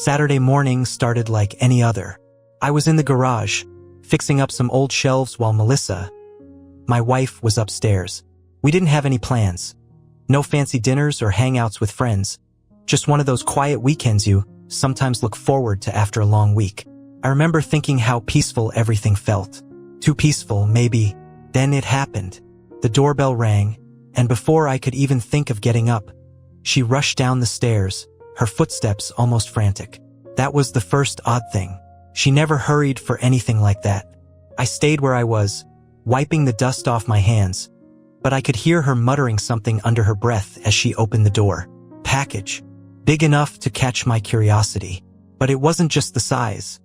Saturday morning started like any other. I was in the garage, fixing up some old shelves while Melissa, my wife, was upstairs. We didn't have any plans. No fancy dinners or hangouts with friends. Just one of those quiet weekends you sometimes look forward to after a long week. I remember thinking how peaceful everything felt. Too peaceful, maybe. Then it happened. The doorbell rang, and before I could even think of getting up, she rushed down the stairs, her footsteps almost frantic. That was the first odd thing. She never hurried for anything like that. I stayed where I was, wiping the dust off my hands, but I could hear her muttering something under her breath as she opened the door. Package. Big enough to catch my curiosity. But it wasn't just the size.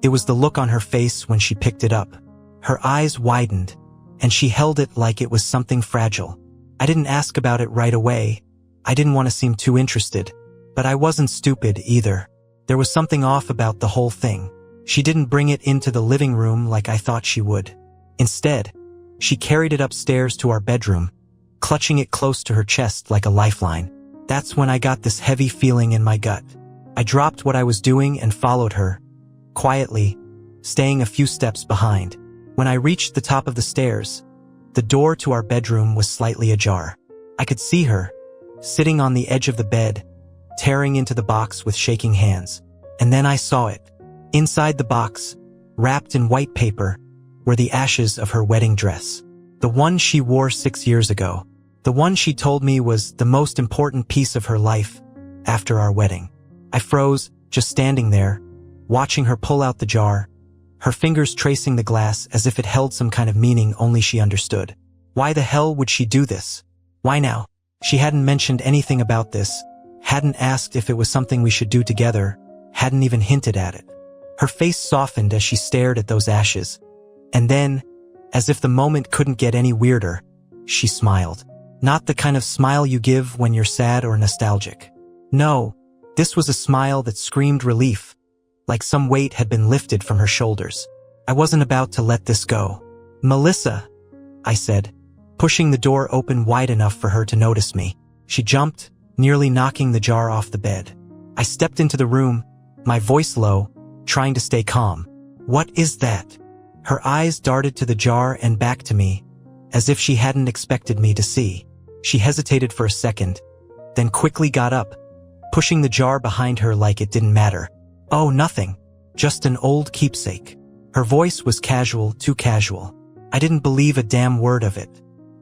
It was the look on her face when she picked it up. Her eyes widened, and she held it like it was something fragile. I didn't ask about it right away. I didn't want to seem too interested, but I wasn't stupid either. There was something off about the whole thing. She didn't bring it into the living room like I thought she would. Instead, she carried it upstairs to our bedroom, clutching it close to her chest like a lifeline. That's when I got this heavy feeling in my gut. I dropped what I was doing and followed her, quietly, staying a few steps behind. When I reached the top of the stairs, the door to our bedroom was slightly ajar. I could see her, sitting on the edge of the bed, tearing into the box with shaking hands. And then I saw it. Inside the box, wrapped in white paper, were the ashes of her wedding dress. The one she wore 6 years ago. The one she told me was the most important piece of her life after our wedding. I froze, just standing there, watching her pull out the jar, her fingers tracing the glass as if it held some kind of meaning only she understood. Why the hell would she do this? Why now? She hadn't mentioned anything about this, hadn't asked if it was something we should do together, hadn't even hinted at it. Her face softened as she stared at those ashes. And then, as if the moment couldn't get any weirder, she smiled. Not the kind of smile you give when you're sad or nostalgic. No, this was a smile that screamed relief, like some weight had been lifted from her shoulders. I wasn't about to let this go. "Melissa," I said, pushing the door open wide enough for her to notice me. She jumped, nearly knocking the jar off the bed. I stepped into the room, my voice low, trying to stay calm. "What is that?" Her eyes darted to the jar and back to me, as if she hadn't expected me to see. She hesitated for a second, then quickly got up, pushing the jar behind her like it didn't matter. "Oh, nothing. Just an old keepsake." Her voice was casual, too casual. I didn't believe a damn word of it.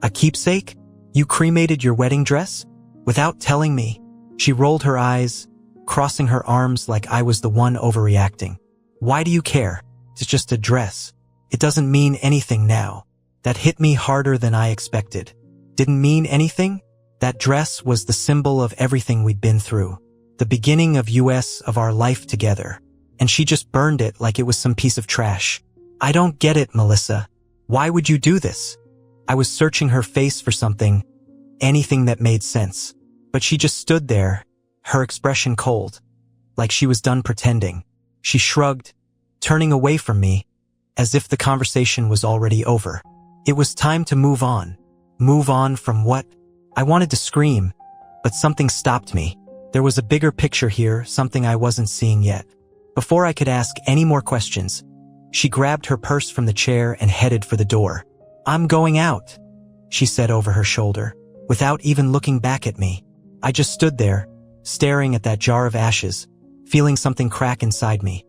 "A keepsake? You cremated your wedding dress? Without telling me?" She rolled her eyes, crossing her arms like I was the one overreacting. "Why do you care? It's just a dress. It doesn't mean anything now." That hit me harder than I expected. Didn't mean anything? That dress was the symbol of everything we'd been through. The beginning of our life together. And she just burned it like it was some piece of trash. "I don't get it, Melissa. Why would you do this?" I was searching her face for something, anything that made sense. But she just stood there, her expression cold, like she was done pretending. She shrugged, turning away from me, as if the conversation was already over. It was time to move on. Move on from what? I wanted to scream, but something stopped me. There was a bigger picture here, something I wasn't seeing yet. Before I could ask any more questions, she grabbed her purse from the chair and headed for the door. "I'm going out," she said over her shoulder, without even looking back at me. I just stood there, staring at that jar of ashes, feeling something crack inside me.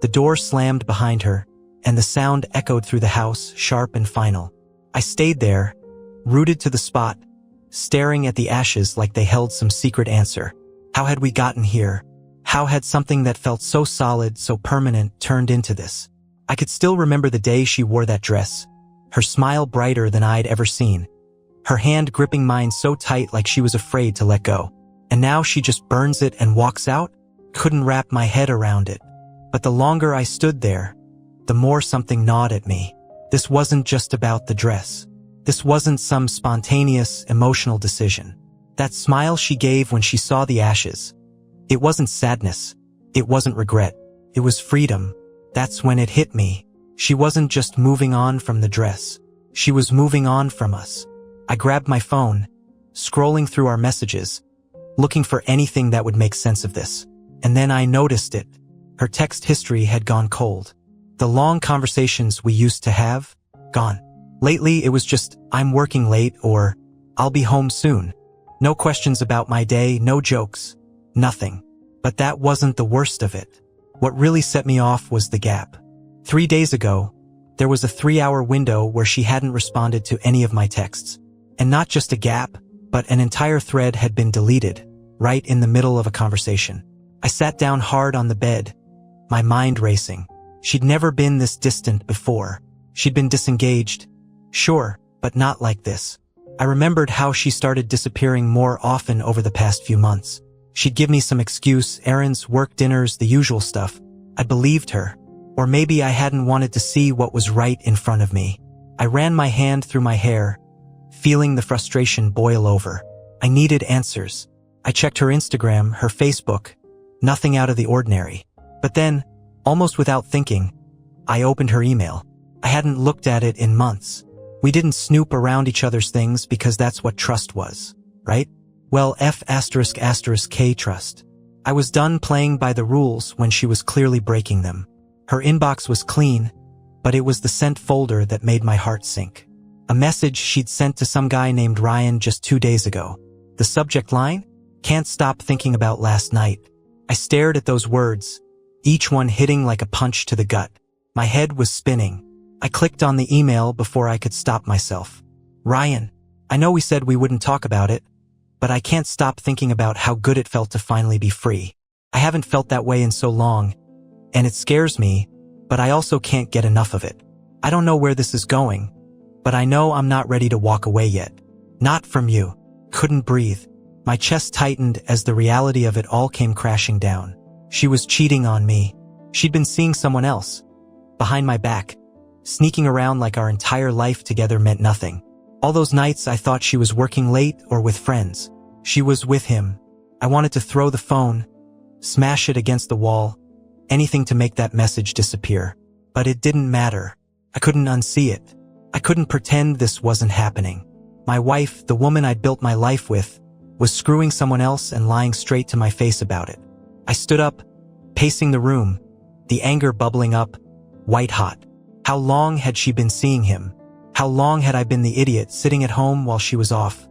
The door slammed behind her, and the sound echoed through the house, sharp and final. I stayed there, rooted to the spot, staring at the ashes like they held some secret answer. How had we gotten here? How had something that felt so solid, so permanent, turned into this? I could still remember the day she wore that dress, her smile brighter than I'd ever seen, her hand gripping mine so tight like she was afraid to let go. And now she just burns it and walks out? Couldn't wrap my head around it. But the longer I stood there, the more something gnawed at me. This wasn't just about the dress. This wasn't some spontaneous, emotional decision. That smile she gave when she saw the ashes. It wasn't sadness. It wasn't regret. It was freedom. That's when it hit me. She wasn't just moving on from the dress. She was moving on from us. I grabbed my phone, scrolling through our messages, looking for anything that would make sense of this. And then I noticed it. Her text history had gone cold. The long conversations we used to have, gone. Lately, it was just, I'm working late, or I'll be home soon. No questions about my day, no jokes, nothing. But that wasn't the worst of it. What really set me off was the gap. 3 days ago, there was a 3-hour window where she hadn't responded to any of my texts. And not just a gap, but an entire thread had been deleted, right in the middle of a conversation. I sat down hard on the bed, my mind racing. She'd never been this distant before. She'd been disengaged, sure, but not like this. I remembered how she started disappearing more often over the past few months. She'd give me some excuse, errands, work, dinners, the usual stuff. I believed her. Or maybe I hadn't wanted to see what was right in front of me. I ran my hand through my hair, feeling the frustration boil over. I needed answers. I checked her Instagram, her Facebook. Nothing out of the ordinary. But then, almost without thinking, I opened her email. I hadn't looked at it in months. We didn't snoop around each other's things because that's what trust was, right? Well, F***K trust. I was done playing by the rules when she was clearly breaking them. Her inbox was clean, but it was the sent folder that made my heart sink. A message she'd sent to some guy named Ryan just 2 days ago. The subject line? Can't stop thinking about last night. I stared at those words, each one hitting like a punch to the gut. My head was spinning. I clicked on the email before I could stop myself. Ryan, I know we said we wouldn't talk about it, but I can't stop thinking about how good it felt to finally be free. I haven't felt that way in so long, and it scares me, but I also can't get enough of it. I don't know where this is going, but I know I'm not ready to walk away yet. Not from you. Couldn't breathe. My chest tightened as the reality of it all came crashing down. She was cheating on me. She'd been seeing someone else. Behind my back. Sneaking around like our entire life together meant nothing. All those nights I thought she was working late or with friends. She was with him. I wanted to throw the phone, smash it against the wall, anything to make that message disappear. But it didn't matter. I couldn't unsee it. I couldn't pretend this wasn't happening. My wife, the woman I'd built my life with, was screwing someone else and lying straight to my face about it. I stood up, pacing the room, the anger bubbling up, white hot. How long had she been seeing him? How long had I been the idiot sitting at home while she was off,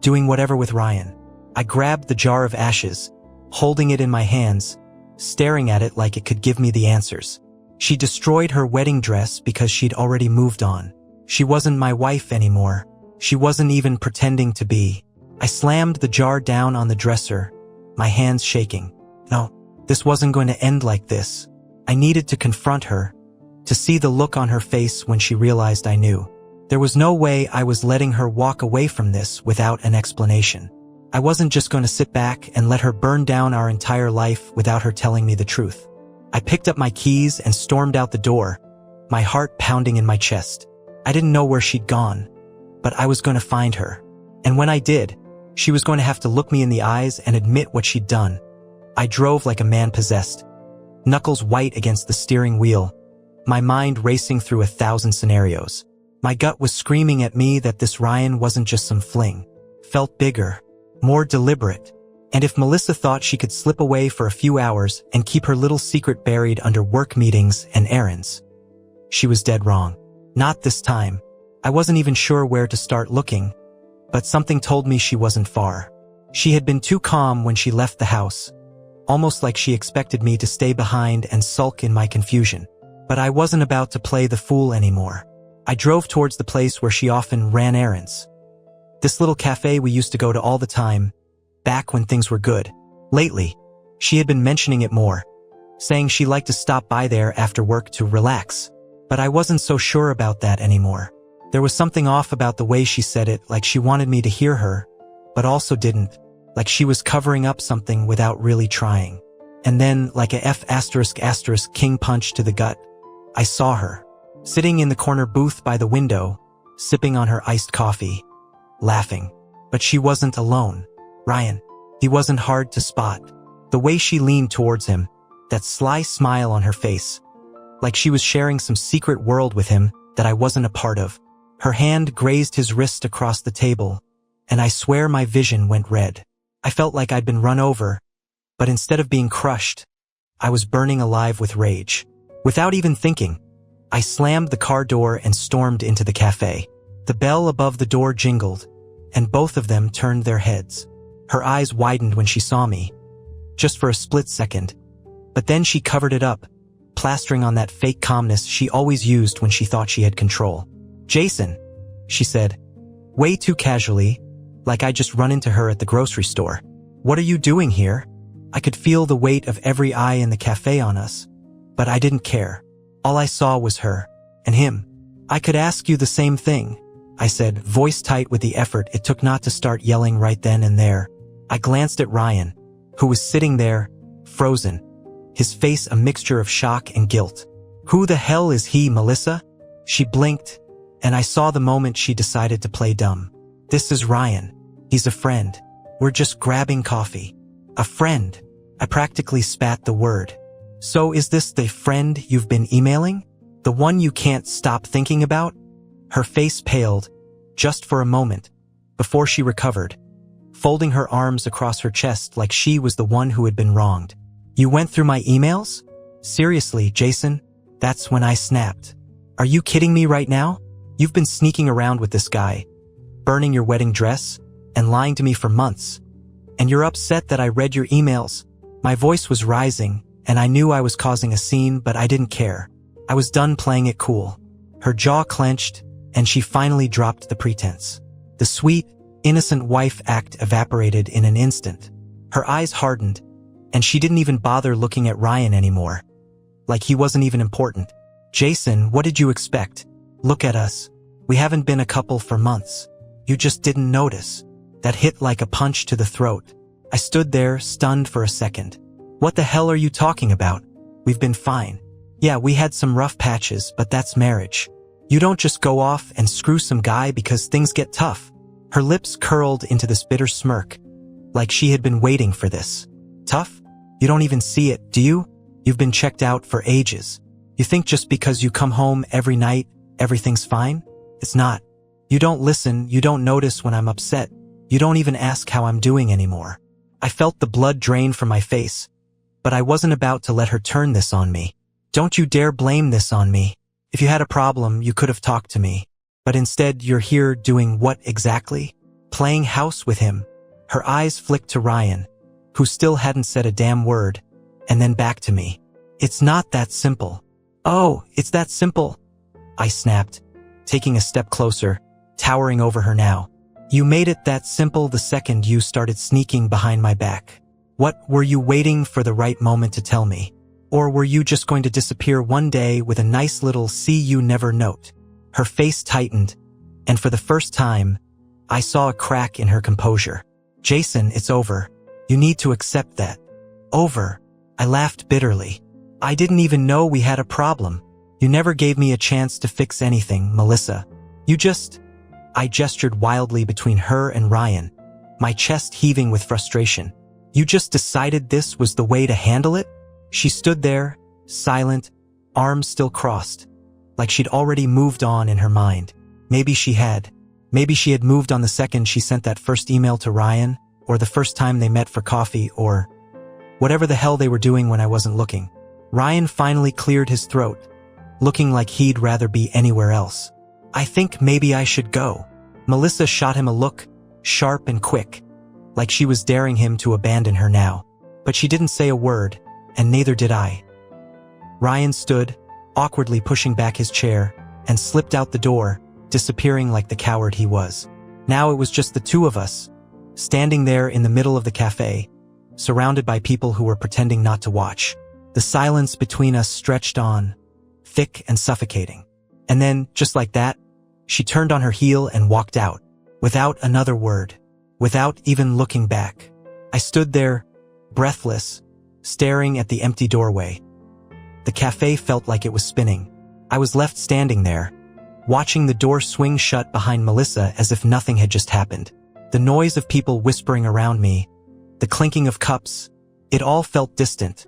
doing whatever with Ryan? I grabbed the jar of ashes, holding it in my hands, staring at it like it could give me the answers. She destroyed her wedding dress because she'd already moved on. She wasn't my wife anymore. She wasn't even pretending to be. I slammed the jar down on the dresser, my hands shaking. No, this wasn't going to end like this. I needed to confront her, to see the look on her face when she realized I knew. There was no way I was letting her walk away from this without an explanation. I wasn't just going to sit back and let her burn down our entire life without her telling me the truth. I picked up my keys and stormed out the door, my heart pounding in my chest. I didn't know where she'd gone, but I was going to find her. And when I did, she was going to have to look me in the eyes and admit what she'd done. I drove like a man possessed, knuckles white against the steering wheel, my mind racing through 1,000 scenarios. My gut was screaming at me that this Ryan wasn't just some fling. Felt bigger, more deliberate. And if Melissa thought she could slip away for a few hours and keep her little secret buried under work meetings and errands, she was dead wrong. Not this time. I wasn't even sure where to start looking, but something told me she wasn't far. She had been too calm when she left the house, almost like she expected me to stay behind and sulk in my confusion. But I wasn't about to play the fool anymore. I drove towards the place where she often ran errands. This little cafe we used to go to all the time, back when things were good. Lately, she had been mentioning it more, saying she liked to stop by there after work to relax. But I wasn't so sure about that anymore. There was something off about the way she said it, like she wanted me to hear her, but also didn't, like she was covering up something without really trying. And then, like a F*** king punch to the gut, I saw her, sitting in the corner booth by the window, sipping on her iced coffee, laughing. But she wasn't alone. Ryan, he wasn't hard to spot. The way she leaned towards him, that sly smile on her face, like she was sharing some secret world with him that I wasn't a part of. Her hand grazed his wrist across the table, and I swear my vision went red. I felt like I'd been run over, But instead of being crushed, I was burning alive with rage. Without even thinking, I slammed the car door and stormed into the cafe. The bell above the door jingled, and both of them turned their heads. Her eyes widened when she saw me, just for a split second. But then she covered it up, plastering on that fake calmness she always used when she thought she had control. "Jason," she said, way too casually, like I'd just run into her at the grocery store. "What are you doing here?" I could feel the weight of every eye in the cafe on us, but I didn't care. All I saw was her, and him. "I could ask you the same thing," I said, voice tight with the effort it took not to start yelling right then and there. I glanced at Ryan, who was sitting there, frozen, his face a mixture of shock and guilt. "Who the hell is he, Melissa?" She blinked, and I saw the moment she decided to play dumb. "This is Ryan. He's a friend. We're just grabbing coffee." "A friend?" I practically spat the word. "So is this the friend you've been emailing? The one you can't stop thinking about?" Her face paled, just for a moment, before she recovered, folding her arms across her chest like she was the one who had been wronged. "You went through my emails? Seriously, Jason?" That's when I snapped. "Are you kidding me right now? You've been sneaking around with this guy, burning your wedding dress, and lying to me for months. And you're upset that I read your emails." My voice was rising, and I knew I was causing a scene, but I didn't care. I was done playing it cool. Her jaw clenched, and she finally dropped the pretense. The sweet, innocent wife act evaporated in an instant. Her eyes hardened, and she didn't even bother looking at Ryan anymore. Like he wasn't even important. "Jason, what did you expect? Look at us. We haven't been a couple for months. You just didn't notice." That hit like a punch to the throat. I stood there, stunned for a second. "What the hell are you talking about? We've been fine. Yeah, we had some rough patches, but that's marriage. You don't just go off and screw some guy because things get tough." Her lips curled into this bitter smirk, like she had been waiting for this. "Tough? You don't even see it, do you? You've been checked out for ages. You think just because you come home every night, everything's fine? It's not. You don't listen, you don't notice when I'm upset. You don't even ask how I'm doing anymore." I felt the blood drain from my face, but I wasn't about to let her turn this on me. "Don't you dare blame this on me. If you had a problem, you could have talked to me. But instead, you're here doing what exactly? Playing house with him." Her eyes flicked to Ryan, who still hadn't said a damn word, and then back to me. "It's not that simple." "Oh, it's that simple," I snapped, taking a step closer, towering over her now. "You made it that simple the second you started sneaking behind my back. What, were you waiting for the right moment to tell me? Or were you just going to disappear one day with a nice little see you never note?" Her face tightened, and for the first time, I saw a crack in her composure. "Jason, it's over. You need to accept that." "Over?" I laughed bitterly. "I didn't even know we had a problem. You never gave me a chance to fix anything, Melissa. You just..." I gestured wildly between her and Ryan, my chest heaving with frustration. "You just decided this was the way to handle it?" She stood there, silent, arms still crossed, like she'd already moved on in her mind. Maybe she had. Maybe she had moved on the second she sent that first email to Ryan, or the first time they met for coffee, or whatever the hell they were doing when I wasn't looking. Ryan finally cleared his throat, looking like he'd rather be anywhere else. "I think maybe I should go." Melissa shot him a look, sharp and quick, like she was daring him to abandon her now. But she didn't say a word, and neither did I. Ryan stood, awkwardly pushing back his chair, and slipped out the door, disappearing like the coward he was. Now it was just the two of us, standing there in the middle of the cafe, surrounded by people who were pretending not to watch. The silence between us stretched on, thick and suffocating. And then, just like that, she turned on her heel and walked out, without another word, without even looking back. I stood there, breathless, staring at the empty doorway. The cafe felt like it was spinning. I was left standing there, watching the door swing shut behind Melissa as if nothing had just happened. The noise of people whispering around me, the clinking of cups, it all felt distant,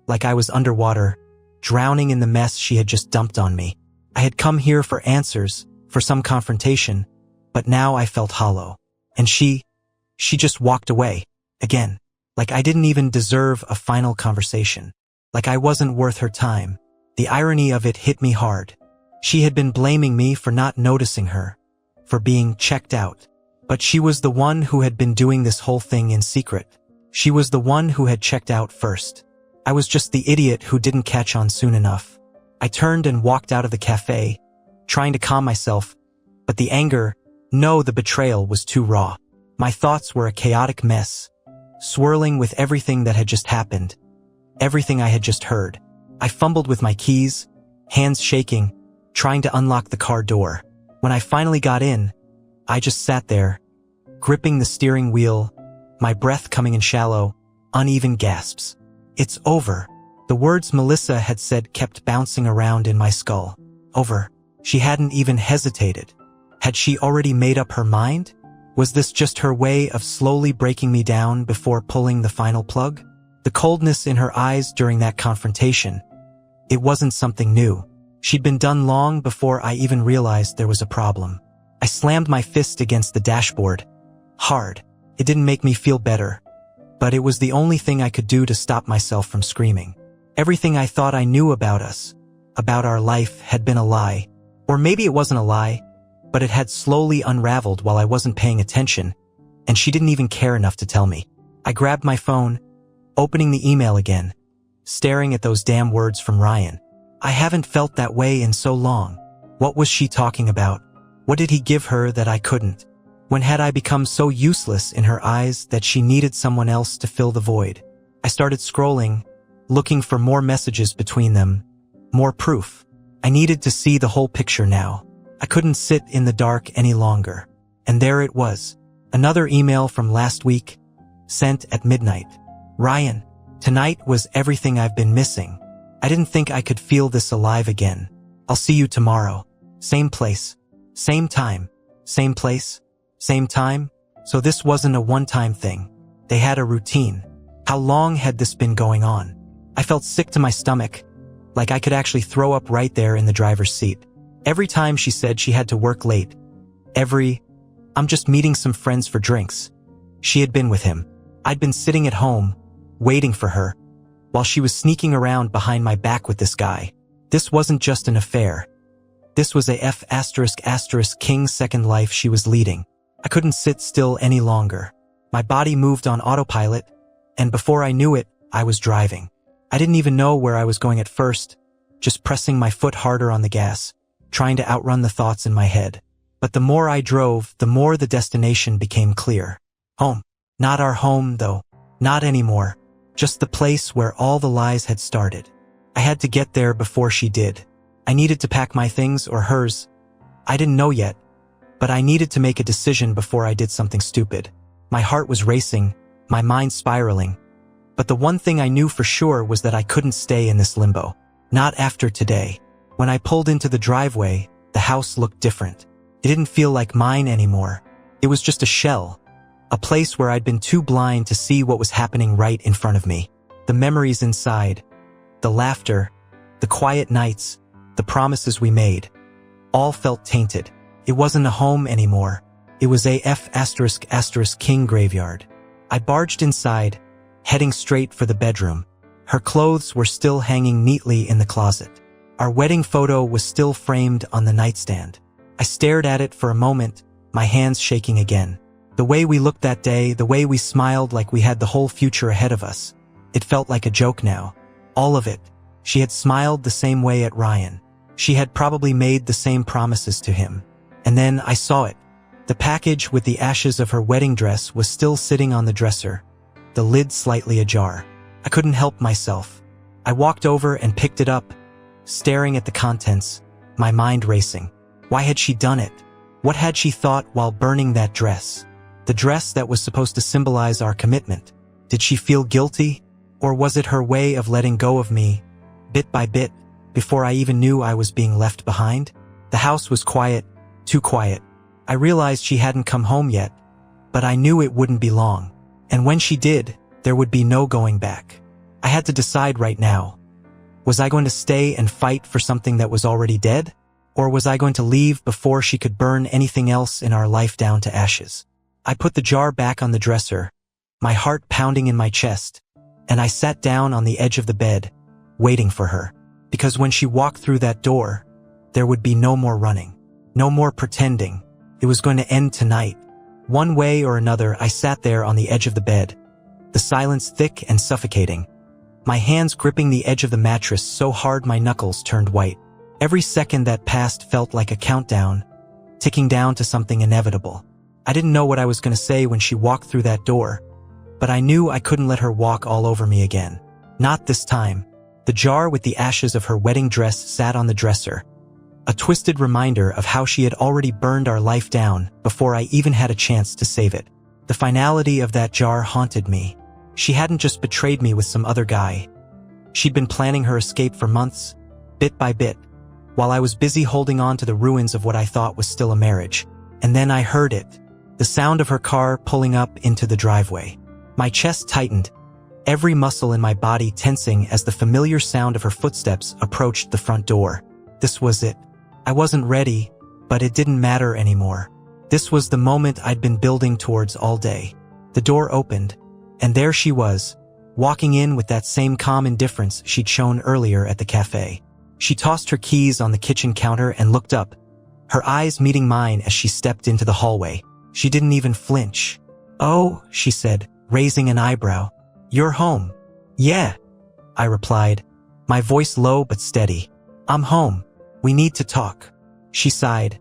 like I was underwater, drowning in the mess she had just dumped on me. I had come here for answers, for some confrontation, but now I felt hollow. And she just walked away, again. Like I didn't even deserve a final conversation. Like I wasn't worth her time. The irony of it hit me hard. She had been blaming me for not noticing her, for being checked out. But she was the one who had been doing this whole thing in secret. She was the one who had checked out first. I was just the idiot who didn't catch on soon enough. I turned and walked out of the cafe, trying to calm myself, but the anger, no, the betrayal was too raw. My thoughts were a chaotic mess, swirling with everything that had just happened, everything I had just heard. I fumbled with my keys, hands shaking, trying to unlock the car door. When I finally got in, I just sat there, gripping the steering wheel, my breath coming in shallow, uneven gasps. It's over. The words Melissa had said kept bouncing around in my skull. Over. She hadn't even hesitated. Had she already made up her mind? Was this just her way of slowly breaking me down before pulling the final plug? The coldness in her eyes during that confrontation. It wasn't something new. She'd been done long before I even realized there was a problem. I slammed my fist against the dashboard. Hard. It didn't make me feel better, but it was the only thing I could do to stop myself from screaming. Everything I thought I knew about us, about our life, had been a lie. Or maybe it wasn't a lie, but it had slowly unraveled while I wasn't paying attention, and she didn't even care enough to tell me. I grabbed my phone, opening the email again, staring at those damn words from Ryan. I haven't felt that way in so long. What was she talking about? What did he give her that I couldn't? When had I become so useless in her eyes that she needed someone else to fill the void? I started scrolling, looking for more messages between them, more proof. I needed to see the whole picture now. I couldn't sit in the dark any longer. And there it was. Another email from last week, sent at midnight. Ryan, tonight was everything I've been missing. I didn't think I could feel this alive again. I'll see you tomorrow. Same place. Same time. Same place. Same time. So this wasn't a one-time thing. They had a routine. How long had this been going on? I felt sick to my stomach, like I could actually throw up right there in the driver's seat. Every time she said she had to work late. I'm just meeting some friends for drinks. She had been with him. I'd been sitting at home, waiting for her, while she was sneaking around behind my back with this guy. This wasn't just an affair. This was a king second life she was leading. I couldn't sit still any longer. My body moved on autopilot, and before I knew it, I was driving. I didn't even know where I was going at first, just pressing my foot harder on the gas, trying to outrun the thoughts in my head. But the more I drove, the more the destination became clear. Home. Not our home, though. Not anymore. Just the place where all the lies had started. I had to get there before she did. I needed to pack my things or hers. I didn't know yet, but I needed to make a decision before I did something stupid. My heart was racing, my mind spiraling. But the one thing I knew for sure was that I couldn't stay in this limbo. Not after today. When I pulled into the driveway, the house looked different. It didn't feel like mine anymore. It was just a shell. A place where I'd been too blind to see what was happening right in front of me. The memories inside, the laughter, the quiet nights, the promises we made, all felt tainted. It wasn't a home anymore. It was a king graveyard. I barged inside, heading straight for the bedroom. Her clothes were still hanging neatly in the closet. Our wedding photo was still framed on the nightstand. I stared at it for a moment, my hands shaking again. The way we looked that day, the way we smiled like we had the whole future ahead of us. It felt like a joke now. All of it. She had smiled the same way at Ryan. She had probably made the same promises to him. And then I saw it. The package with the ashes of her wedding dress was still sitting on the dresser, the lid slightly ajar. I couldn't help myself. I walked over and picked it up, staring at the contents, my mind racing. Why had she done it? What had she thought while burning that dress? The dress that was supposed to symbolize our commitment. Did she feel guilty? Or was it her way of letting go of me, bit by bit, before I even knew I was being left behind? The house was quiet, too quiet. I realized she hadn't come home yet, but I knew it wouldn't be long. And when she did, there would be no going back. I had to decide right now. Was I going to stay and fight for something that was already dead? Or was I going to leave before she could burn anything else in our life down to ashes? I put the jar back on the dresser, my heart pounding in my chest, and I sat down on the edge of the bed, waiting for her. Because when she walked through that door, there would be no more running, no more pretending. It was going to end tonight. One way or another, I sat there on the edge of the bed, the silence thick and suffocating, my hands gripping the edge of the mattress so hard my knuckles turned white. Every second that passed felt like a countdown, ticking down to something inevitable. I didn't know what I was going to say when she walked through that door, but I knew I couldn't let her walk all over me again. Not this time. The jar with the ashes of her wedding dress sat on the dresser, a twisted reminder of how she had already burned our life down before I even had a chance to save it. The finality of that jar haunted me. She hadn't just betrayed me with some other guy. She'd been planning her escape for months, bit by bit, while I was busy holding on to the ruins of what I thought was still a marriage. And then I heard it, the sound of her car pulling up into the driveway. My chest tightened, every muscle in my body tensing as the familiar sound of her footsteps approached the front door. This was it. I wasn't ready, but it didn't matter anymore. This was the moment I'd been building towards all day. The door opened, and there she was, walking in with that same calm indifference she'd shown earlier at the cafe. She tossed her keys on the kitchen counter and looked up, her eyes meeting mine as she stepped into the hallway. She didn't even flinch. "Oh," she said, raising an eyebrow. "You're home." "Yeah," I replied, my voice low but steady. "I'm home. We need to talk." She sighed,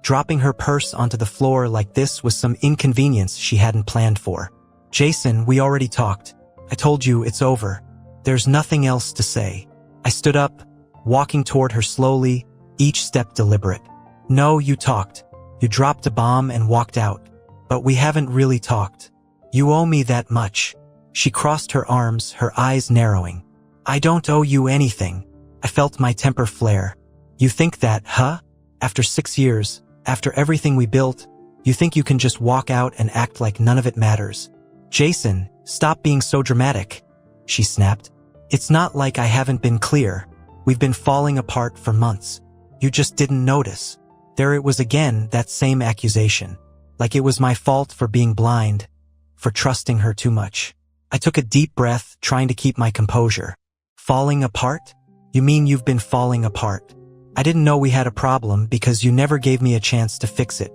dropping her purse onto the floor like this was some inconvenience she hadn't planned for. "Jason, we already talked. I told you it's over. There's nothing else to say." I stood up, walking toward her slowly, each step deliberate. "No, you talked. You dropped a bomb and walked out. But we haven't really talked. You owe me that much." She crossed her arms, her eyes narrowing. "I don't owe you anything." I felt my temper flare. "You think that, huh? After 6 years, after everything we built, you think you can just walk out and act like none of it matters?" "Jason, stop being so dramatic," she snapped. "It's not like I haven't been clear. We've been falling apart for months. You just didn't notice." There it was again, that same accusation. Like it was my fault for being blind, for trusting her too much. I took a deep breath, trying to keep my composure. "Falling apart? You mean you've been falling apart? I didn't know we had a problem because you never gave me a chance to fix it.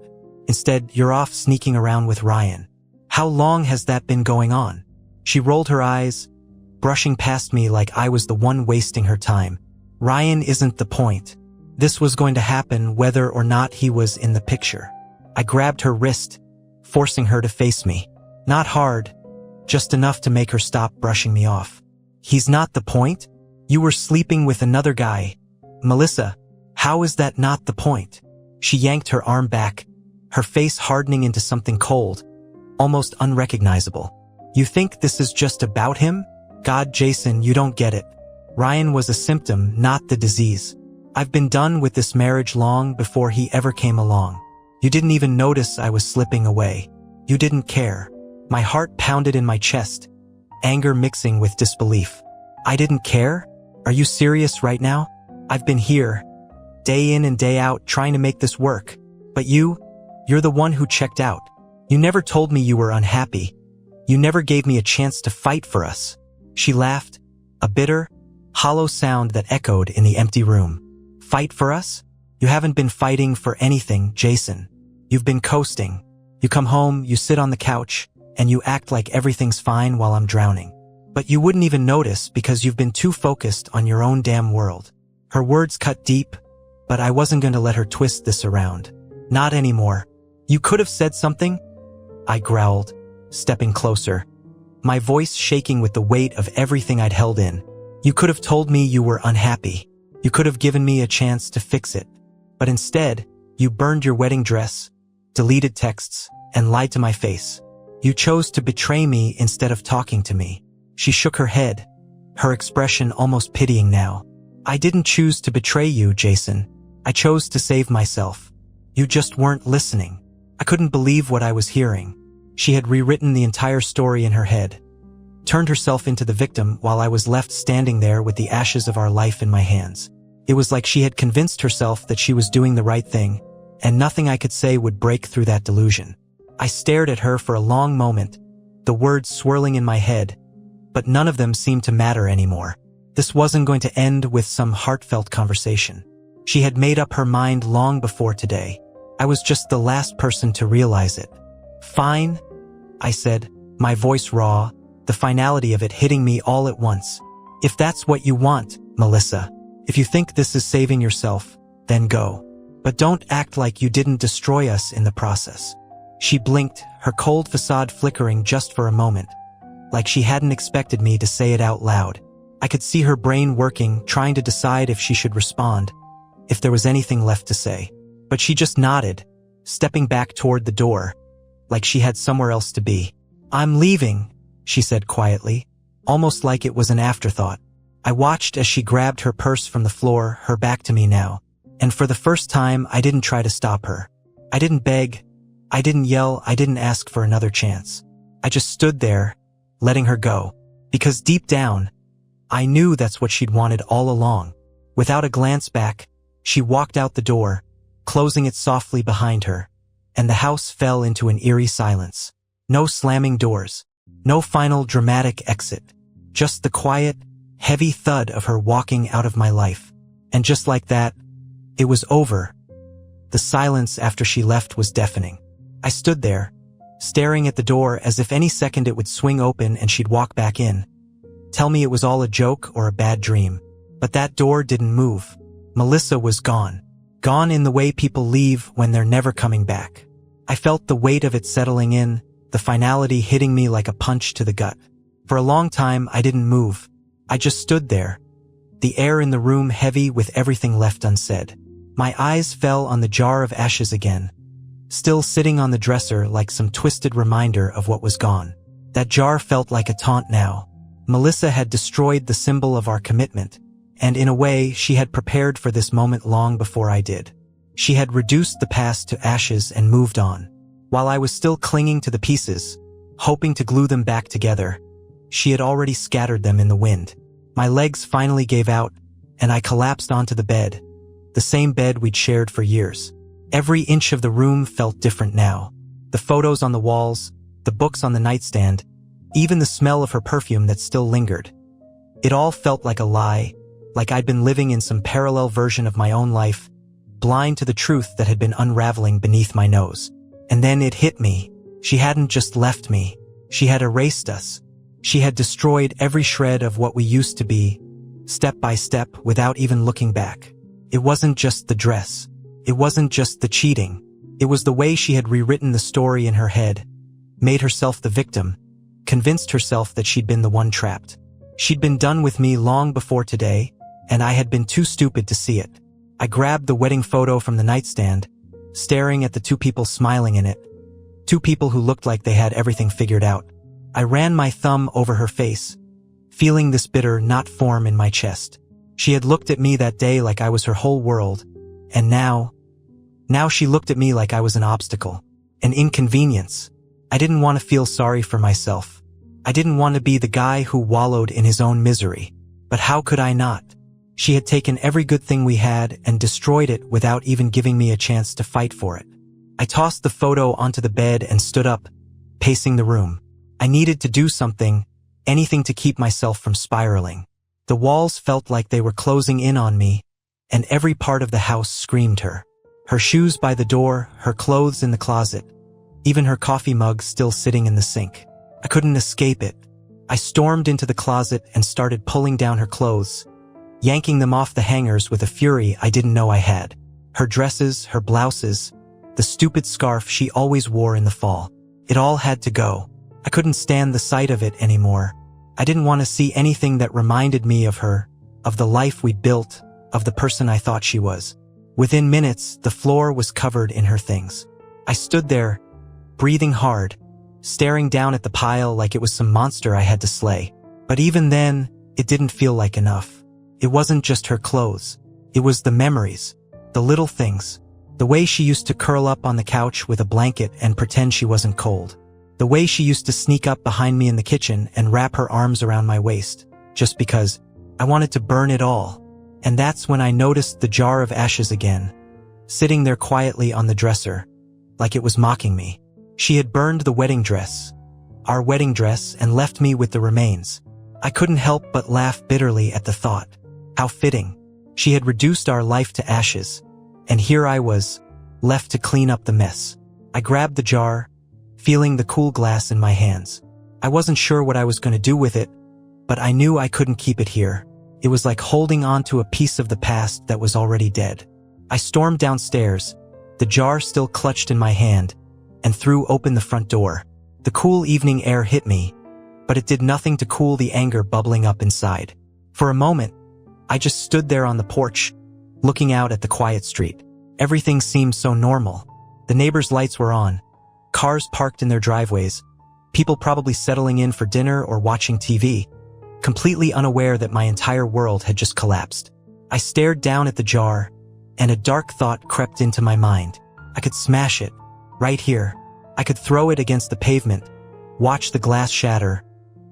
Instead, you're off sneaking around with Ryan. How long has that been going on?" She rolled her eyes, brushing past me like I was the one wasting her time. "Ryan isn't the point. This was going to happen whether or not he was in the picture." I grabbed her wrist, forcing her to face me. Not hard, just enough to make her stop brushing me off. "He's not the point? You were sleeping with another guy. Melissa, how is that not the point?" She yanked her arm back, her face hardening into something cold, almost unrecognizable. "You think this is just about him? God, Jason, you don't get it. Ryan was a symptom, not the disease. I've been done with this marriage long before he ever came along. You didn't even notice I was slipping away. You didn't care." My heart pounded in my chest, anger mixing with disbelief. "I didn't care? Are you serious right now? I've been here, day in and day out, trying to make this work. But you're the one who checked out. You never told me you were unhappy. You never gave me a chance to fight for us." She laughed, a bitter, hollow sound that echoed in the empty room. "Fight for us? You haven't been fighting for anything, Jason. You've been coasting. You come home, you sit on the couch, and you act like everything's fine while I'm drowning. But you wouldn't even notice because you've been too focused on your own damn world." Her words cut deep, but I wasn't going to let her twist this around. "Not anymore. You could have said something," I growled, stepping closer, my voice shaking with the weight of everything I'd held in. "You could have told me you were unhappy. You could have given me a chance to fix it. But instead, you burned your wedding dress, deleted texts, and lied to my face. You chose to betray me instead of talking to me." She shook her head, her expression almost pitying now. "I didn't choose to betray you, Jason. I chose to save myself. You just weren't listening." I couldn't believe what I was hearing. She had rewritten the entire story in her head, turned herself into the victim while I was left standing there with the ashes of our life in my hands. It was like she had convinced herself that she was doing the right thing, and nothing I could say would break through that delusion. I stared at her for a long moment, the words swirling in my head, but none of them seemed to matter anymore. This wasn't going to end with some heartfelt conversation. She had made up her mind long before today. I was just the last person to realize it. "Fine," I said, my voice raw, the finality of it hitting me all at once. "If that's what you want, Melissa. If you think this is saving yourself, then go. But don't act like you didn't destroy us in the process." She blinked, her cold facade flickering just for a moment, like she hadn't expected me to say it out loud. I could see her brain working, trying to decide if she should respond, if there was anything left to say. But she just nodded, stepping back toward the door, like she had somewhere else to be. "I'm leaving," she said quietly, almost like it was an afterthought. I watched as she grabbed her purse from the floor, her back to me now. And for the first time, I didn't try to stop her. I didn't beg, I didn't yell, I didn't ask for another chance. I just stood there, letting her go. Because deep down, I knew that's what she'd wanted all along. Without a glance back, she walked out the door, closing it softly behind her, and the house fell into an eerie silence. No slamming doors, no final dramatic exit, just the quiet, heavy thud of her walking out of my life. And just like that, it was over. The silence after she left was deafening. I stood there, staring at the door as if any second it would swing open and she'd walk back in. Tell me it was all a joke or a bad dream. But that door didn't move. Melissa was gone. Gone in the way people leave when they're never coming back. I felt the weight of it settling in, the finality hitting me like a punch to the gut. For a long time, I didn't move. I just stood there, the air in the room heavy with everything left unsaid. My eyes fell on the jar of ashes again, still sitting on the dresser like some twisted reminder of what was gone. That jar felt like a taunt now. Melissa had destroyed the symbol of our commitment, and in a way, she had prepared for this moment long before I did. She had reduced the past to ashes and moved on. While I was still clinging to the pieces, hoping to glue them back together, she had already scattered them in the wind. My legs finally gave out, and I collapsed onto the bed, the same bed we'd shared for years. Every inch of the room felt different now. The photos on the walls, the books on the nightstand, even the smell of her perfume that still lingered. It all felt like a lie, like I'd been living in some parallel version of my own life, blind to the truth that had been unraveling beneath my nose. And then it hit me. She hadn't just left me. She had erased us. She had destroyed every shred of what we used to be, step by step, without even looking back. It wasn't just the dress. It wasn't just the cheating. It was the way she had rewritten the story in her head, made herself the victim, convinced herself that she'd been the one trapped. She'd been done with me long before today, and I had been too stupid to see it. I grabbed the wedding photo from the nightstand, staring at the two people smiling in it. Two people who looked like they had everything figured out. I ran my thumb over her face, feeling this bitter knot form in my chest. She had looked at me that day like I was her whole world, and now she looked at me like I was an obstacle, an inconvenience. I didn't want to feel sorry for myself. I didn't want to be the guy who wallowed in his own misery. But how could I not? She had taken every good thing we had and destroyed it without even giving me a chance to fight for it. I tossed the photo onto the bed and stood up, pacing the room. I needed to do something, anything to keep myself from spiraling. The walls felt like they were closing in on me, and every part of the house screamed her. Her shoes by the door, her clothes in the closet, even her coffee mug still sitting in the sink. I couldn't escape it. I stormed into the closet and started pulling down her clothes, yanking them off the hangers with a fury I didn't know I had. Her dresses, her blouses, the stupid scarf she always wore in the fall. It all had to go. I couldn't stand the sight of it anymore. I didn't want to see anything that reminded me of her, of the life we'd built, of the person I thought she was. Within minutes, the floor was covered in her things. I stood there, breathing hard, staring down at the pile like it was some monster I had to slay. But even then, it didn't feel like enough. It wasn't just her clothes. It was the memories, the little things, the way she used to curl up on the couch with a blanket and pretend she wasn't cold. The way she used to sneak up behind me in the kitchen and wrap her arms around my waist, just because I wanted to burn it all. And that's when I noticed the jar of ashes again, sitting there quietly on the dresser, like it was mocking me. She had burned the wedding dress, our wedding dress, and left me with the remains. I couldn't help but laugh bitterly at the thought. How fitting. She had reduced our life to ashes, and here I was, left to clean up the mess. I grabbed the jar, feeling the cool glass in my hands. I wasn't sure what I was going to do with it, but I knew I couldn't keep it here. It was like holding on to a piece of the past that was already dead. I stormed downstairs, the jar still clutched in my hand, and threw open the front door. The cool evening air hit me, but it did nothing to cool the anger bubbling up inside. For a moment, I just stood there on the porch, looking out at the quiet street. Everything seemed so normal. The neighbors' lights were on, cars parked in their driveways, people probably settling in for dinner or watching TV, completely unaware that my entire world had just collapsed. I stared down at the jar, and a dark thought crept into my mind. I could smash it, right here. I could throw it against the pavement, watch the glass shatter,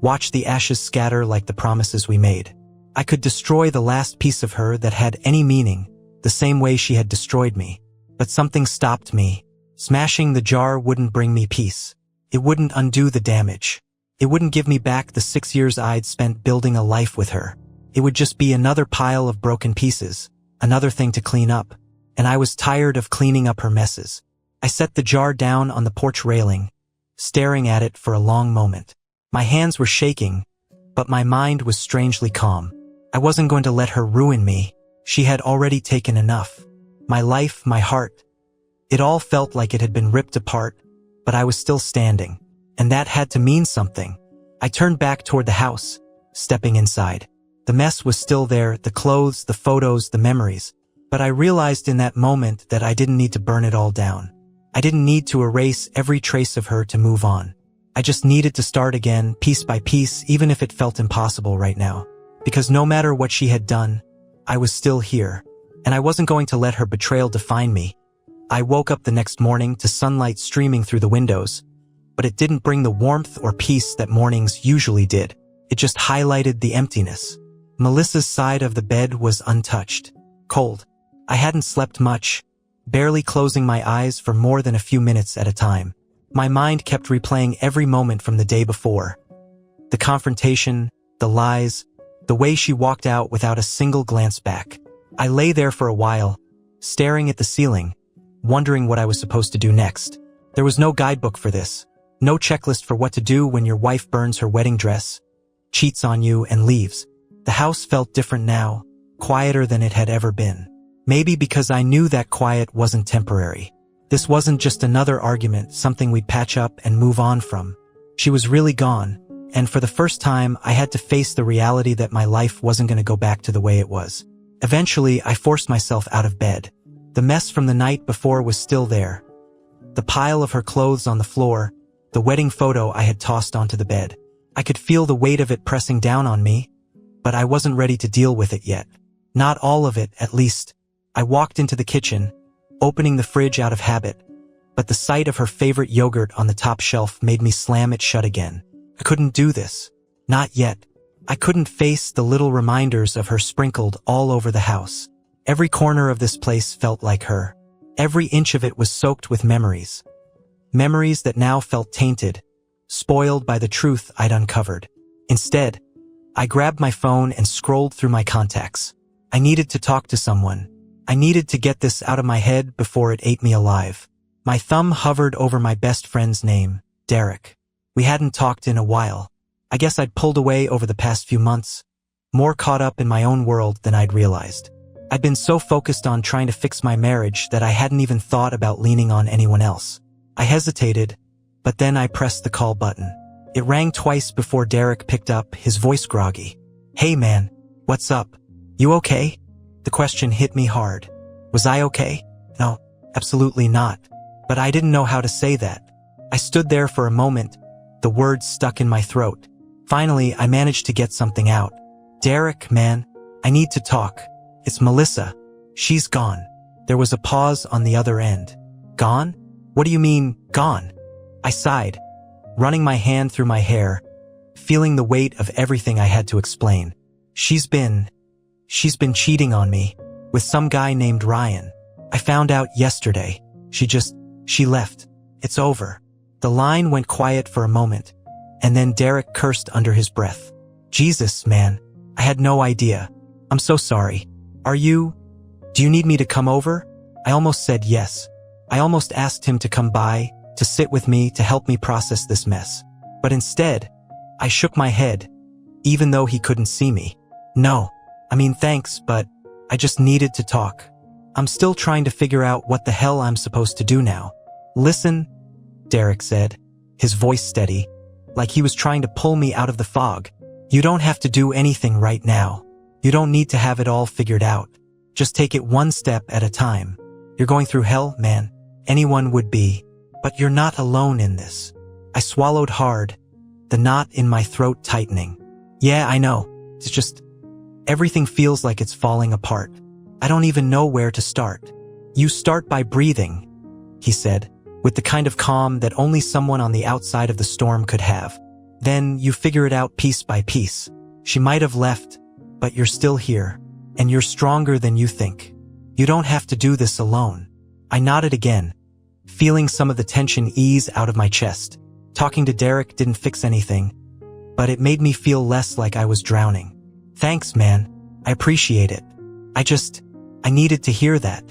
watch the ashes scatter like the promises we made. I could destroy the last piece of her that had any meaning, the same way she had destroyed me. But something stopped me. Smashing the jar wouldn't bring me peace. It wouldn't undo the damage. It wouldn't give me back the 6 years I'd spent building a life with her. It would just be another pile of broken pieces, another thing to clean up, and I was tired of cleaning up her messes. I set the jar down on the porch railing, staring at it for a long moment. My hands were shaking, but my mind was strangely calm. I wasn't going to let her ruin me. She had already taken enough. My life, my heart. It all felt like it had been ripped apart, but I was still standing, and that had to mean something. I turned back toward the house, stepping inside. The mess was still there, the clothes, the photos, the memories, but I realized in that moment that I didn't need to burn it all down. I didn't need to erase every trace of her to move on. I just needed to start again, piece by piece, even if it felt impossible right now. Because no matter what she had done, I was still here, and I wasn't going to let her betrayal define me. I woke up the next morning to sunlight streaming through the windows, but it didn't bring the warmth or peace that mornings usually did. It just highlighted the emptiness. Melissa's side of the bed was untouched, cold. I hadn't slept much, barely closing my eyes for more than a few minutes at a time. My mind kept replaying every moment from the day before. The confrontation, the lies, the way she walked out without a single glance back. I lay there for a while, staring at the ceiling, wondering what I was supposed to do next. There was no guidebook for this, no checklist for what to do when your wife burns her wedding dress, cheats on you, and leaves. The house felt different now, quieter than it had ever been. Maybe because I knew that quiet wasn't temporary. This wasn't just another argument, something we'd patch up and move on from. She was really gone, and for the first time, I had to face the reality that my life wasn't going to go back to the way it was. Eventually, I forced myself out of bed. The mess from the night before was still there. The pile of her clothes on the floor, the wedding photo I had tossed onto the bed. I could feel the weight of it pressing down on me, but I wasn't ready to deal with it yet. Not all of it, at least. I walked into the kitchen, opening the fridge out of habit, but the sight of her favorite yogurt on the top shelf made me slam it shut again. I couldn't do this. Not yet. I couldn't face the little reminders of her sprinkled all over the house. Every corner of this place felt like her. Every inch of it was soaked with memories. Memories that now felt tainted, spoiled by the truth I'd uncovered. Instead, I grabbed my phone and scrolled through my contacts. I needed to talk to someone. I needed to get this out of my head before it ate me alive. My thumb hovered over my best friend's name, Derek. We hadn't talked in a while. I guess I'd pulled away over the past few months, more caught up in my own world than I'd realized. I'd been so focused on trying to fix my marriage that I hadn't even thought about leaning on anyone else. I hesitated, but then I pressed the call button. It rang twice before Derek picked up, his voice groggy. "Hey man, what's up? You okay?" The question hit me hard. Was I okay? No, absolutely not. But I didn't know how to say that. I stood there for a moment, the words stuck in my throat. Finally, I managed to get something out. "Derek, man, I need to talk. It's Melissa. She's gone." There was a pause on the other end. "Gone? What do you mean, gone?" I sighed, running my hand through my hair, feeling the weight of everything I had to explain. She's been cheating on me with some guy named Ryan. I found out yesterday. She left. It's over. The line went quiet for a moment, And then Derek cursed under his breath. Jesus, man, I had no idea. I'm so sorry. Do you need me to come over? I almost said yes. I almost asked him to come by, to sit with me, to help me process this mess. But instead, I shook my head, even though he couldn't see me. No, thanks, but I just needed to talk. I'm still trying to figure out what the hell I'm supposed to do now. Listen, Derek said, his voice steady, like he was trying to pull me out of the fog. You don't have to do anything right now. You don't need to have it all figured out. Just take it one step at a time. You're going through hell, man. Anyone would be. But you're not alone in this. I swallowed hard, the knot in my throat tightening. Yeah, I know. It's just, everything feels like it's falling apart. I don't even know where to start. You start by breathing, he said, with the kind of calm that only someone on the outside of the storm could have. Then you figure it out piece by piece. She might have left, but you're still here, and you're stronger than you think. You don't have to do this alone. I nodded again, feeling some of the tension ease out of my chest. Talking to Derek didn't fix anything, but it made me feel less like I was drowning. Thanks, man. I appreciate it. I needed to hear that.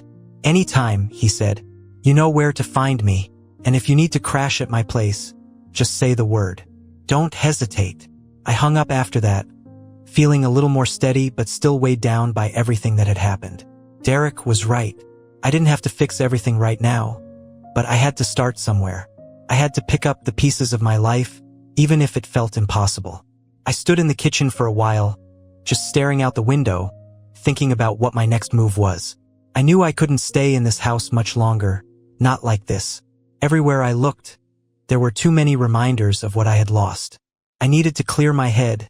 Anytime, he said. You know where to find me, and if you need to crash at my place, just say the word. Don't hesitate. I hung up after that, feeling a little more steady but still weighed down by everything that had happened. Derek was right. I didn't have to fix everything right now, but I had to start somewhere. I had to pick up the pieces of my life, even if it felt impossible. I stood in the kitchen for a while, just staring out the window, thinking about what my next move was. I knew I couldn't stay in this house much longer, not like this. Everywhere I looked, there were too many reminders of what I had lost. I needed to clear my head,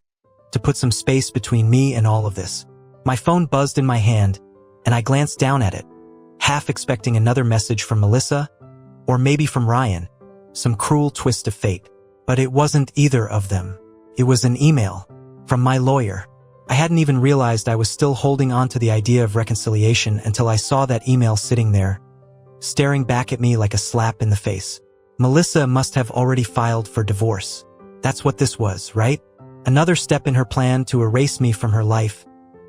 to put some space between me and all of this. My phone buzzed in my hand, and I glanced down at it, half expecting another message from Melissa, or maybe from Ryan, some cruel twist of fate. But it wasn't either of them. It was an email from my lawyer. I hadn't even realized I was still holding on to the idea of reconciliation until I saw that email sitting there, staring back at me like a slap in the face. Melissa must have already filed for divorce. That's what this was, right? Another step in her plan to erase me from her life,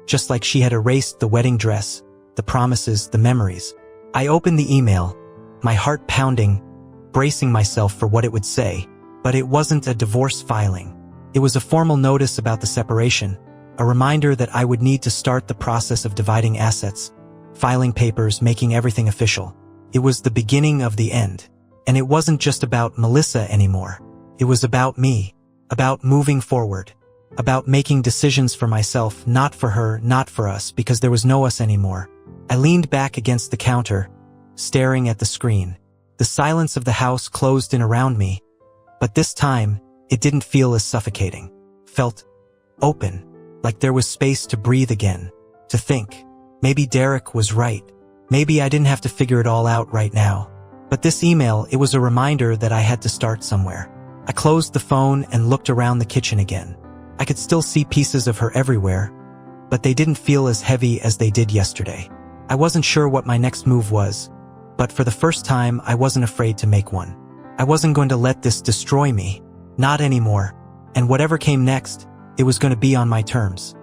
just like she had erased the wedding dress, the promises, the memories. I opened the email, my heart pounding, bracing myself for what it would say. But it wasn't a divorce filing. It was a formal notice about the separation, a reminder that I would need to start the process of dividing assets, filing papers, making everything official. It was the beginning of the end. And it wasn't just about Melissa anymore. It was about me, about moving forward, about making decisions for myself, not for her, not for us, because there was no us anymore. I leaned back against the counter, staring at the screen. The silence of the house closed in around me, but this time, it didn't feel as suffocating. Felt open, like there was space to breathe again, to think. Maybe Derek was right. Maybe I didn't have to figure it all out right now. But this email, it was a reminder that I had to start somewhere. I closed the phone and looked around the kitchen again. I could still see pieces of her everywhere, but they didn't feel as heavy as they did yesterday. I wasn't sure what my next move was, but for the first time, I wasn't afraid to make one. I wasn't going to let this destroy me. Not anymore. And whatever came next, it was going to be on my terms.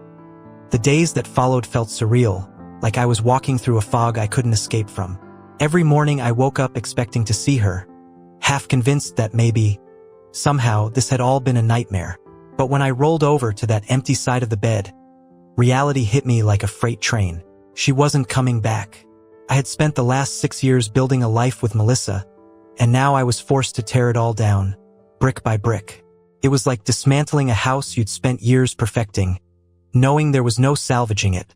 The days that followed felt surreal, like I was walking through a fog I couldn't escape from. Every morning I woke up expecting to see her, half convinced that maybe, somehow, this had all been a nightmare. But when I rolled over to that empty side of the bed, reality hit me like a freight train. She wasn't coming back. I had spent the last 6 years building a life with Melissa, and now I was forced to tear it all down, brick by brick. It was like dismantling a house you'd spent years perfecting, knowing there was no salvaging it,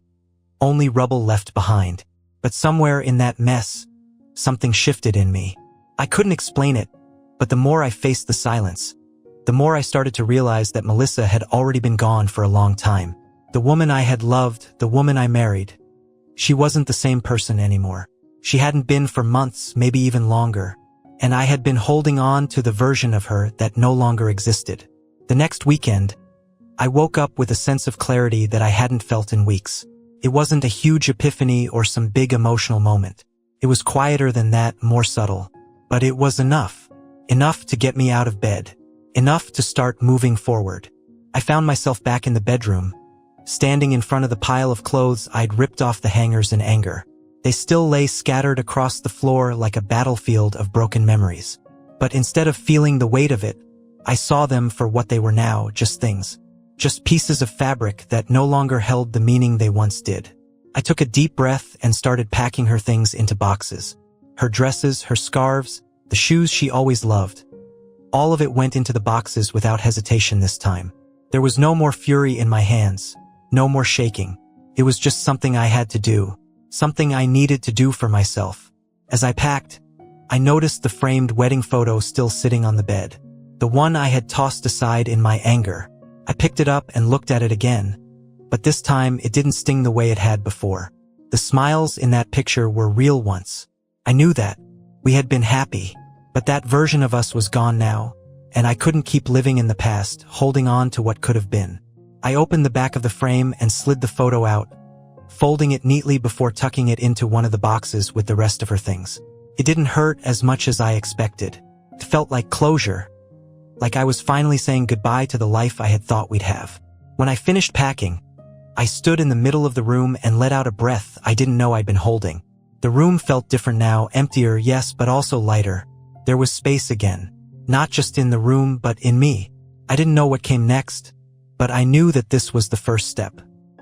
only rubble left behind. But somewhere in that mess, something shifted in me. I couldn't explain it, but the more I faced the silence, the more I started to realize that Melissa had already been gone for a long time. The woman I had loved, the woman I married, she wasn't the same person anymore. She hadn't been for months, maybe even longer. And I had been holding on to the version of her that no longer existed. The next weekend, I woke up with a sense of clarity that I hadn't felt in weeks. It wasn't a huge epiphany or some big emotional moment. It was quieter than that, more subtle. But it was enough. Enough to get me out of bed. enough to start moving forward. I found myself back in the bedroom, standing in front of the pile of clothes I'd ripped off the hangers in anger. They still lay scattered across the floor like a battlefield of broken memories. But instead of feeling the weight of it, I saw them for what they were now, just things. Just pieces of fabric that no longer held the meaning they once did. I took a deep breath and started packing her things into boxes. Her dresses, her scarves, the shoes she always loved. All of it went into the boxes without hesitation this time. There was no more fury in my hands, no more shaking. It was just something I had to do, something I needed to do for myself. As I packed, I noticed the framed wedding photo still sitting on the bed, the one I had tossed aside in my anger. I picked it up and looked at it again, but this time it didn't sting the way it had before. The smiles in that picture were real once. I knew that. We had been happy, but that version of us was gone now, and I couldn't keep living in the past, holding on to what could have been. I opened the back of the frame and slid the photo out, folding it neatly before tucking it into one of the boxes with the rest of her things. It didn't hurt as much as I expected. It felt like closure, like I was finally saying goodbye to the life I had thought we'd have. When I finished packing, I stood in the middle of the room and let out a breath I didn't know I'd been holding. The room felt different now, emptier, yes, but also lighter. There was space again, not just in the room but in me. I didn't know what came next, but I knew that this was the first step.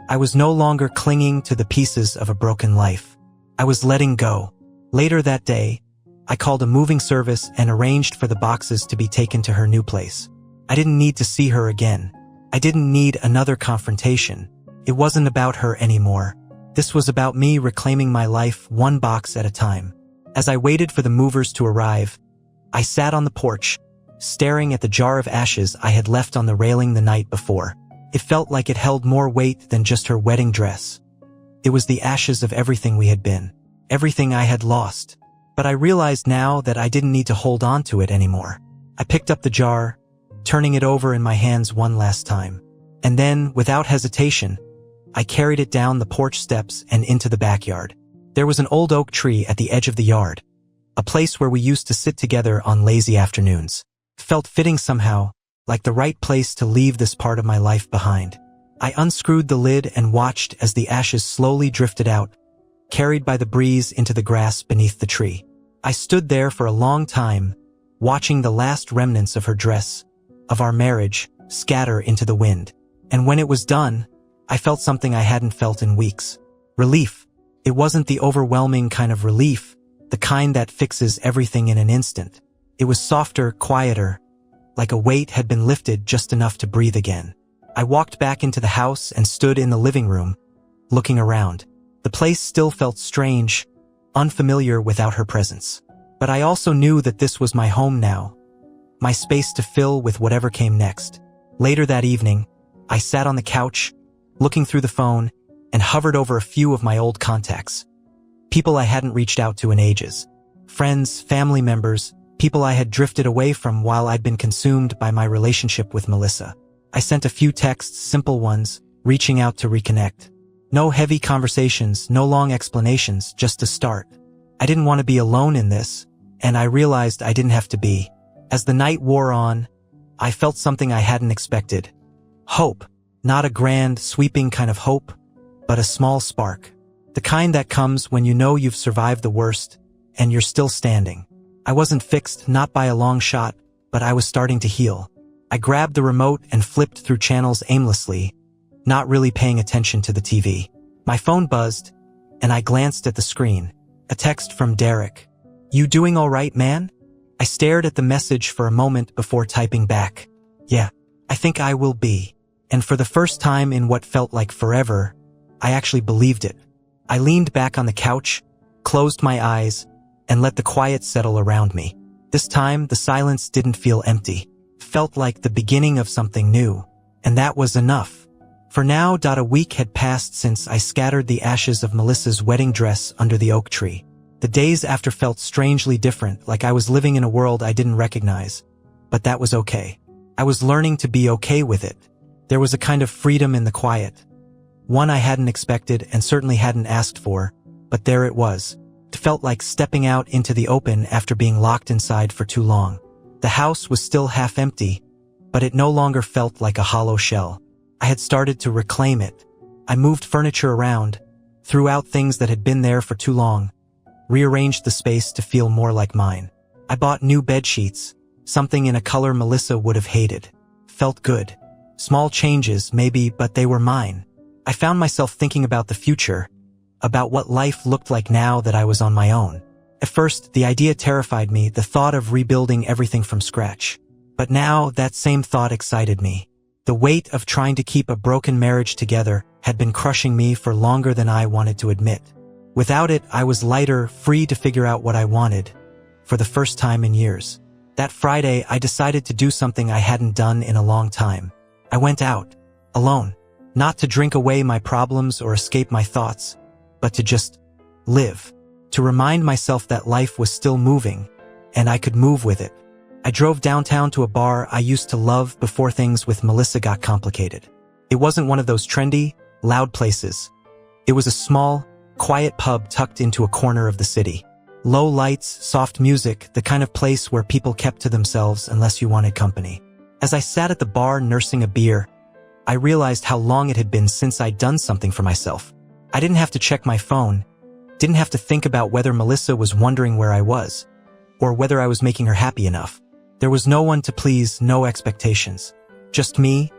I was no longer clinging to the pieces of a broken life. I was letting go. Later that day, I called a moving service and arranged for the boxes to be taken to her new place. I didn't need to see her again. I didn't need another confrontation. It wasn't about her anymore. This was about me reclaiming my life one box at a time. As I waited for the movers to arrive, I sat on the porch, staring at the jar of ashes I had left on the railing the night before. It felt like it held more weight than just her wedding dress. It was the ashes of everything we had been, everything I had lost. But I realized now that I didn't need to hold on to it anymore. I picked up the jar, turning it over in my hands one last time. And then, without hesitation, I carried it down the porch steps and into the backyard. There was an old oak tree at the edge of the yard, a place where we used to sit together on lazy afternoons. It felt fitting somehow, like the right place to leave this part of my life behind. I unscrewed the lid and watched as the ashes slowly drifted out, carried by the breeze into the grass beneath the tree. I stood there for a long time, watching the last remnants of her dress, of our marriage, scatter into the wind. And when it was done, I felt something I hadn't felt in weeks. Relief. It wasn't the overwhelming kind of relief, the kind that fixes everything in an instant. It was softer, quieter, like a weight had been lifted just enough to breathe again. I walked back into the house and stood in the living room, looking around. The place still felt strange, unfamiliar without her presence. But I also knew that this was my home now, my space to fill with whatever came next. Later that evening, I sat on the couch, looking through the phone, and hovered over a few of my old contacts. People I hadn't reached out to in ages. Friends, family members, people I had drifted away from while I'd been consumed by my relationship with Melissa. I sent a few texts, simple ones, reaching out to reconnect. No heavy conversations, no long explanations, just a start. I didn't want to be alone in this, and I realized I didn't have to be. As the night wore on, I felt something I hadn't expected. Hope. Not a grand, sweeping kind of hope, but a small spark. The kind that comes when you know you've survived the worst, and you're still standing. I wasn't fixed, not by a long shot, but I was starting to heal. I grabbed the remote and flipped through channels aimlessly, not really paying attention to the TV. My phone buzzed, and I glanced at the screen. A text from Derek. "You doing all right, man?" I stared at the message for a moment before typing back. "Yeah, I think I will be." And for the first time in what felt like forever, I actually believed it. I leaned back on the couch, closed my eyes, and let the quiet settle around me. This time, the silence didn't feel empty. It felt like the beginning of something new. And that was enough. For now, a week had passed since I scattered the ashes of Melissa's wedding dress under the oak tree. The days after felt strangely different, like I was living in a world I didn't recognize. But that was okay. I was learning to be okay with it. There was a kind of freedom in the quiet. One I hadn't expected and certainly hadn't asked for, but there it was. It felt like stepping out into the open after being locked inside for too long. The house was still half empty, but it no longer felt like a hollow shell. I had started to reclaim it. I moved furniture around, threw out things that had been there for too long, rearranged the space to feel more like mine. I bought new bed sheets, something in a color Melissa would have hated. Felt good. Small changes, maybe, but they were mine. I found myself thinking about the future, about what life looked like now that I was on my own. At first, the idea terrified me, the thought of rebuilding everything from scratch. But now, that same thought excited me. The weight of trying to keep a broken marriage together had been crushing me for longer than I wanted to admit. Without it, I was lighter, free to figure out what I wanted, for the first time in years. That Friday, I decided to do something I hadn't done in a long time. I went out, alone, not to drink away my problems or escape my thoughts, but to just live, to remind myself that life was still moving, and I could move with it. I drove downtown to a bar I used to love before things with Melissa got complicated. It wasn't one of those trendy, loud places. It was a small, quiet pub tucked into a corner of the city. Low lights, soft music, the kind of place where people kept to themselves unless you wanted company. As I sat at the bar nursing a beer, I realized how long it had been since I'd done something for myself. I didn't have to check my phone, didn't have to think about whether Melissa was wondering where I was, or whether I was making her happy enough. There was no one to please, no expectations. Just me,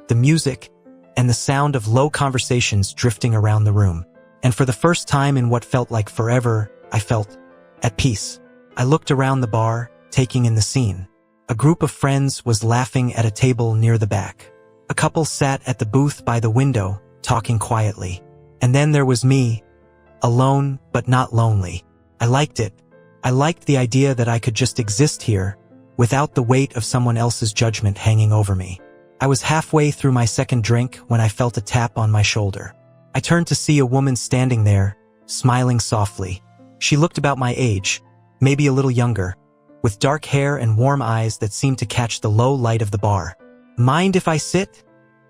the music, and the sound of low conversations drifting around the room. And for the first time in what felt like forever, I felt at peace. I looked around the bar, taking in the scene. A group of friends was laughing at a table near the back. A couple sat at the booth by the window, talking quietly. And then there was me, alone but not lonely. I liked it. I liked the idea that I could just exist here, without the weight of someone else's judgment hanging over me. I was halfway through my second drink when I felt a tap on my shoulder. I turned to see a woman standing there, smiling softly. She looked about my age, maybe a little younger, with dark hair and warm eyes that seemed to catch the low light of the bar. "Mind if I sit?"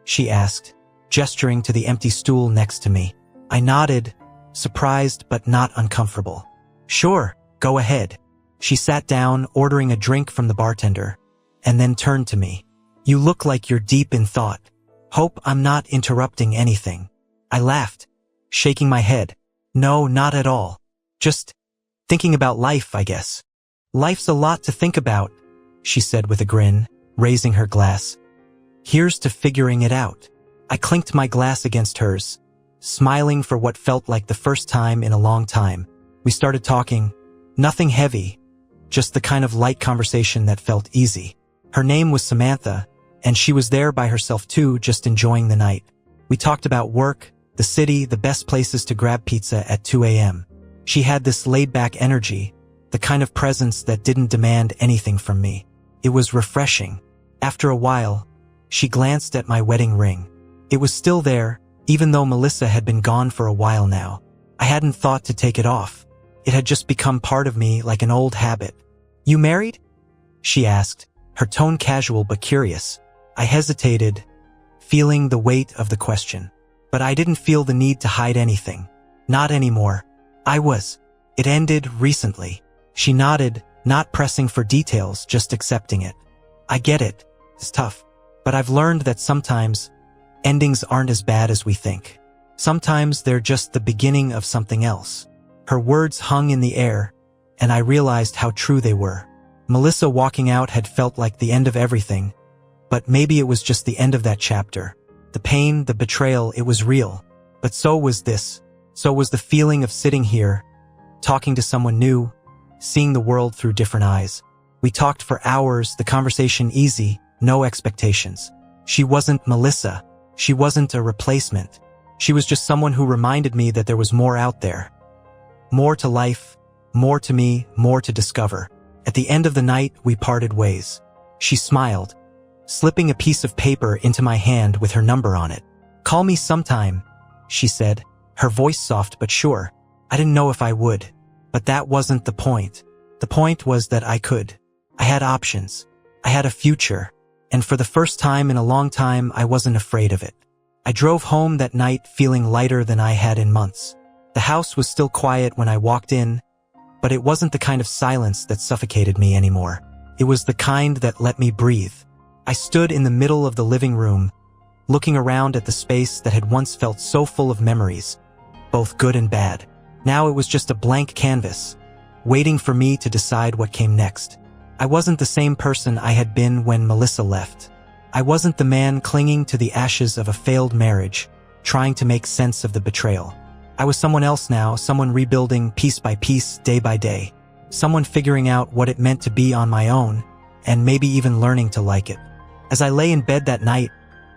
she asked, gesturing to the empty stool next to me. I nodded, surprised but not uncomfortable. "Sure, go ahead." She sat down, ordering a drink from the bartender, and then turned to me. "You look like you're deep in thought. Hope I'm not interrupting anything." I laughed, shaking my head. "No, not at all. Just thinking about life, I guess." "Life's a lot to think about," she said with a grin, raising her glass. "Here's to figuring it out." I clinked my glass against hers, smiling for what felt like the first time in a long time. We started talking. Nothing heavy, just the kind of light conversation that felt easy. Her name was Samantha, and she was there by herself too, just enjoying the night. We talked about work, the city, the best places to grab pizza at 2 a.m. She had this laid-back energy, the kind of presence that didn't demand anything from me. It was refreshing. After a while, she glanced at my wedding ring. It was still there, even though Melissa had been gone for a while now. I hadn't thought to take it off. It had just become part of me like an old habit. "You married?" she asked, her tone casual but curious. I hesitated, feeling the weight of the question. But I didn't feel the need to hide anything. Not anymore. I was. It ended recently. She nodded, not pressing for details, just accepting it. "I get it. It's tough. But I've learned that sometimes endings aren't as bad as we think. Sometimes they're just the beginning of something else." Her words hung in the air, and I realized how true they were. Melissa walking out had felt like the end of everything, but maybe it was just the end of that chapter. The pain, the betrayal, it was real. But so was this. So was the feeling of sitting here, talking to someone new, seeing the world through different eyes. We talked for hours, the conversation easy, no expectations. She wasn't Melissa. She wasn't a replacement. She was just someone who reminded me that there was more out there. More to life, more to me, more to discover. At the end of the night, we parted ways. She smiled, slipping a piece of paper into my hand with her number on it. "Call me sometime," she said, her voice soft but sure. I didn't know if I would, but that wasn't the point. The point was that I could. I had options. I had a future. And for the first time in a long time, I wasn't afraid of it. I drove home that night feeling lighter than I had in months. The house was still quiet when I walked in, but it wasn't the kind of silence that suffocated me anymore. It was the kind that let me breathe. I stood in the middle of the living room, looking around at the space that had once felt so full of memories, both good and bad. Now it was just a blank canvas, waiting for me to decide what came next. I wasn't the same person I had been when Melissa left. I wasn't the man clinging to the ashes of a failed marriage, trying to make sense of the betrayal. I was someone else now, someone rebuilding piece by piece, day by day. Someone figuring out what it meant to be on my own, and maybe even learning to like it. As I lay in bed that night,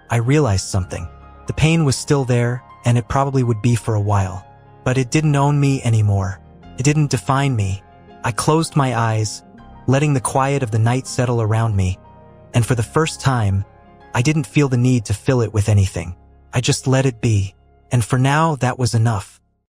I realized something. The pain was still there, and it probably would be for a while. But it didn't own me anymore. It didn't define me. I closed my eyes, letting the quiet of the night settle around me, and for the first time, I didn't feel the need to fill it with anything. I just let it be, and for now that was enough.